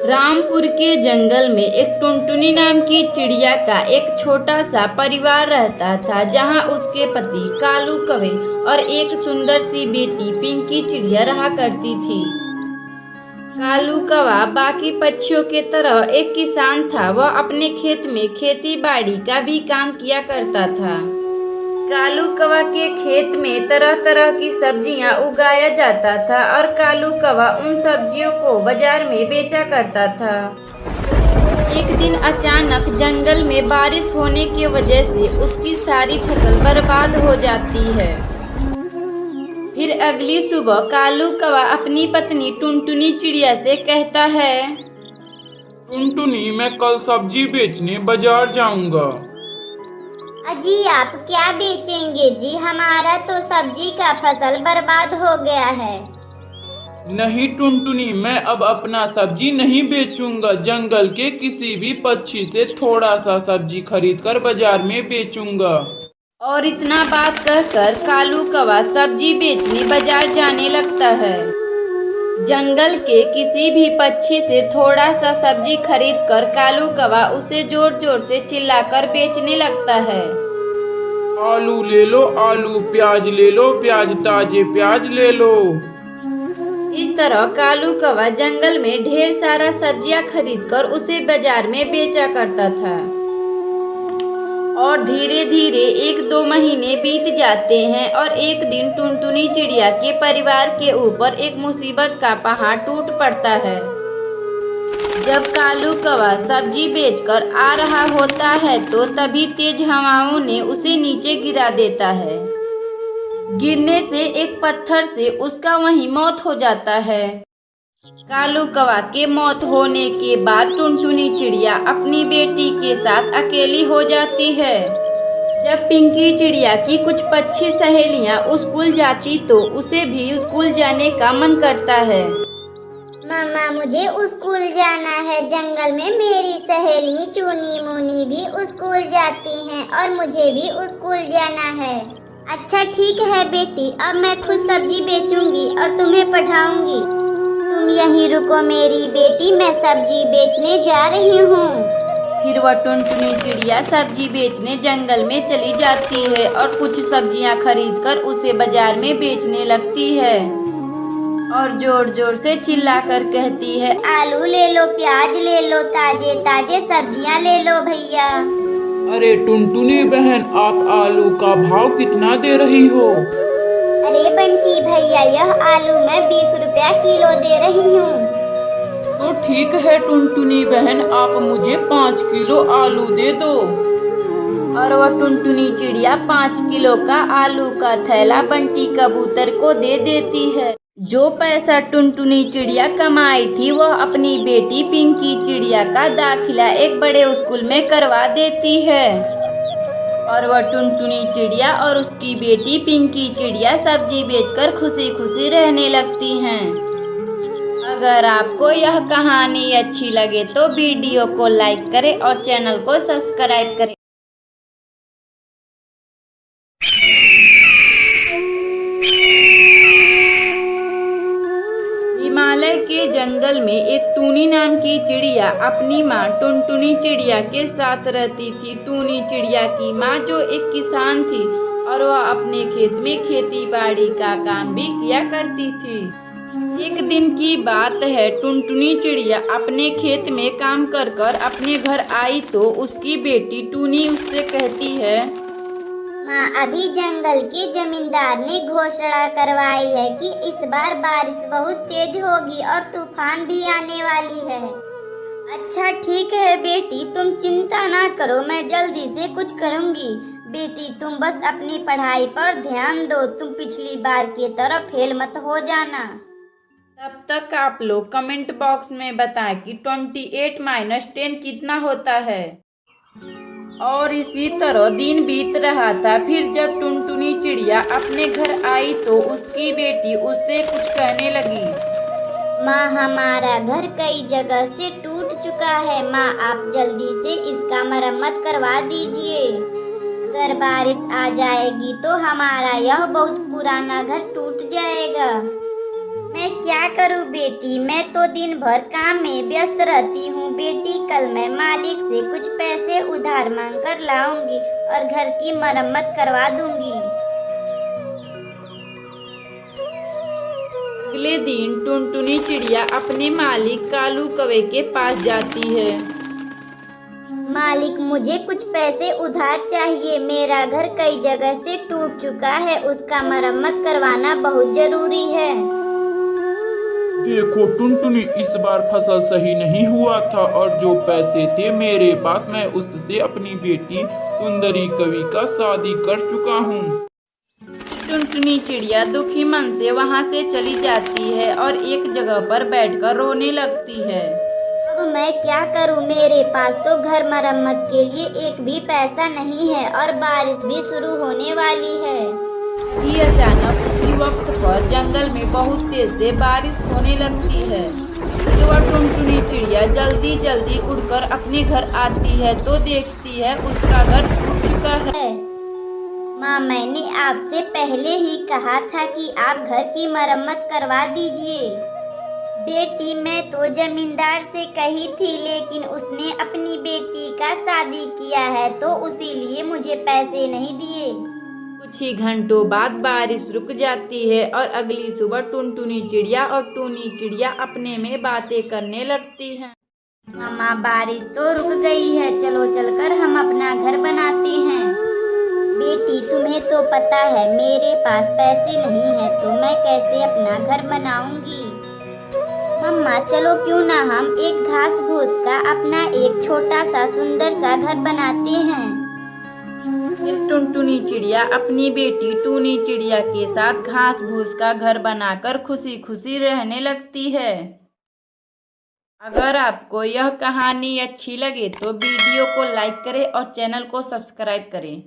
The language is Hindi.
रामपुर के जंगल में एक टुनटुनी नाम की चिड़िया का एक छोटा सा परिवार रहता था, जहां उसके पति कालू कौवे और एक सुंदर सी बेटी पिंकी चिड़िया रहा करती थी। कालू कौवा बाकी पक्षियों के तरह एक किसान था। वह अपने खेत में खेती बाड़ी का भी काम किया करता था। कालू कौवा के खेत में तरह तरह की सब्जियां उगाया जाता था और कालू कौवा उन सब्जियों को बाजार में बेचा करता था। एक दिन अचानक जंगल में बारिश होने की वजह से उसकी सारी फसल बर्बाद हो जाती है। फिर अगली सुबह कालू कौवा अपनी पत्नी टुनटुनी चिड़िया से कहता है, टुनटुनी, मैं कल सब्जी बेचने बाजार जाऊंगा। अजी आप क्या बेचेंगे जी? हमारा तो सब्जी का फसल बर्बाद हो गया है। नहीं टुनटुनी, मैं अब अपना सब्जी नहीं बेचूंगा। जंगल के किसी भी पक्षी से थोड़ा सा सब्जी खरीद कर बाजार में बेचूंगा। और इतना बात कहकर कालू कौवा सब्जी बेचने बाजार जाने लगता है। जंगल के किसी भी पक्षी से थोड़ा सा सब्जी खरीदकर कालू कौवा उसे जोर जोर से चिल्लाकर बेचने लगता है। आलू ले लो आलू, प्याज ले लो प्याज, ताजे प्याज ले लो। इस तरह कालू कौवा जंगल में ढेर सारा सब्जियां खरीदकर उसे बाजार में बेचा करता था। और धीरे धीरे 1-2 महीने बीत जाते हैं और एक दिन टुनटुनी चिड़िया के परिवार के ऊपर एक मुसीबत का पहाड़ टूट पड़ता है। जब कालू कौवा सब्जी बेचकर आ रहा होता है तो तभी तेज हवाओं ने उसे नीचे गिरा देता है। गिरने से एक पत्थर से उसका वहीं मौत हो जाता है। कालू कौवा के मौत होने के बाद टुनटुनी चिड़िया अपनी बेटी के साथ अकेली हो जाती है। जब पिंकी चिड़िया की कुछ पक्षी सहेलियां स्कूल जाती तो उसे भी स्कूल जाने का मन करता है। मामा मुझे स्कूल जाना है। जंगल में मेरी सहेली चूनी मुनी भी स्कूल जाती हैं और मुझे भी स्कूल जाना है। अच्छा ठीक है बेटी, अब मैं खुद सब्जी बेचूंगी और तुम्हें पढ़ाऊंगी। तुम यहीं रुको मेरी बेटी, मैं सब्जी बेचने जा रही हूँ। फिर वह टुनटुनी चिड़िया सब्जी बेचने जंगल में चली जाती है और कुछ सब्जियां खरीदकर उसे बाजार में बेचने लगती है और जोर जोर से चिल्लाकर कहती है, आलू ले लो, प्याज ले लो, ताजे ताजे सब्जियां ले लो भैया। अरे टुनटुनी बहन, आप आलू का भाव कितना दे रही हो? अरे बंटी भैया, यह आलू मैं 20 रुपया किलो दे रही हूँ। तो ठीक है टुनटुनी बहन, आप मुझे 5 किलो आलू दे दो। और वह टुनटुनी चिड़िया 5 किलो का आलू का थैला बंटी कबूतर को दे देती है। जो पैसा टुनटुनी चिड़िया कमाई थी वह अपनी बेटी पिंकी चिड़िया का दाखिला एक बड़े स्कूल में करवा देती है। और वह टुनटुनी चिड़िया और उसकी बेटी पिंकी चिड़िया सब्जी बेचकर खुशी खुशी रहने लगती हैं। अगर आपको यह कहानी अच्छी लगे तो वीडियो को लाइक करें और चैनल को सब्सक्राइब करें। हिमालय के जंगल में एक टूनी नाम की चिड़िया अपनी माँ टुनटुनी चिड़िया के साथ रहती थी। टूनी चिड़िया की माँ जो एक किसान थी और वह अपने खेत में खेती बाड़ी का काम भी किया करती थी। एक दिन की बात है, टुनटुनी चिड़िया अपने खेत में काम कर कर अपने घर आई तो उसकी बेटी टूनी उससे कहती है, माँ, अभी जंगल के जमींदार ने घोषणा करवाई है कि इस बार बारिश बहुत तेज होगी और तूफान भी आने वाली है। अच्छा ठीक है बेटी, तुम चिंता ना करो, मैं जल्दी से कुछ करूँगी। बेटी तुम बस अपनी पढ़ाई पर ध्यान दो, तुम पिछली बार की तरह फेल मत हो जाना। तब तक आप लोग कमेंट बॉक्स में बताएं कि 28 - 10 कितना होता है। और इसी तरह दिन बीत रहा था। फिर जब टुनटुनी चिड़िया अपने घर आई तो उसकी बेटी उससे कुछ कहने लगी, माँ, हमारा घर कई जगह से टूट चुका है। माँ, आप जल्दी से इसका मरम्मत करवा दीजिए। अगर बारिश आ जाएगी तो हमारा यह बहुत पुराना घर टूट जाएगा। मैं क्या करूं बेटी, मैं तो दिन भर काम में व्यस्त रहती हूँ बेटी। कल मैं मालिक से कुछ पैसे उधार मांग कर लाऊंगी और घर की मरम्मत करवा दूंगी। अगले दिन टुनटुनी चिड़िया अपने मालिक कालू कौवे के पास जाती है। मालिक, मुझे कुछ पैसे उधार चाहिए। मेरा घर कई जगह से टूट चुका है, उसका मरम्मत करवाना बहुत जरूरी है। देखो टुनटुनी, इस बार फसल सही नहीं हुआ था और जो पैसे थे मेरे पास, मैं उससे अपनी बेटी सुंदरी कवि का शादी कर चुका हूँ। टुनटुनी चिड़िया दुखी मन से वहाँ से चली जाती है और एक जगह पर बैठकर रोने लगती है। अब मैं क्या करूं, मेरे पास तो घर मरम्मत के लिए एक भी पैसा नहीं है और बारिश भी शुरू होने वाली है। तभी अचानक उसी वक्त पर जंगल में बहुत तेज से बारिश होने लगती है। तो वह टुनटुनी चिड़िया जल्दी जल्दी उड़कर अपने घर आती है तो देखती है उसका घर टूट चुका है। माँ, मैंने आपसे पहले ही कहा था कि आप घर की मरम्मत करवा दीजिए। बेटी, मैं तो जमींदार से कही थी, लेकिन उसने अपनी बेटी का शादी किया है तो इसीलिए मुझे पैसे नहीं दिए। कुछ ही घंटों बाद बारिश रुक जाती है और अगली सुबह टुनटुनी चिड़िया और टूनी चिड़िया अपने में बातें करने लगती हैं। मामा, बारिश तो रुक गई है, चलो चलकर हम अपना घर बनाते हैं। बेटी, तुम्हें तो पता है मेरे पास पैसे नहीं है तो मैं कैसे अपना घर बनाऊंगी। मम्मा, चलो क्यों ना हम एक घास फूस का अपना एक छोटा सा सुंदर सा घर बनाते हैं। फिर टुनटुनी चिड़िया अपनी बेटी टूनी चिड़िया के साथ घास फूस का घर बनाकर खुशी खुशी रहने लगती है। अगर आपको यह कहानी अच्छी लगे तो वीडियो को लाइक करें और चैनल को सब्सक्राइब करें।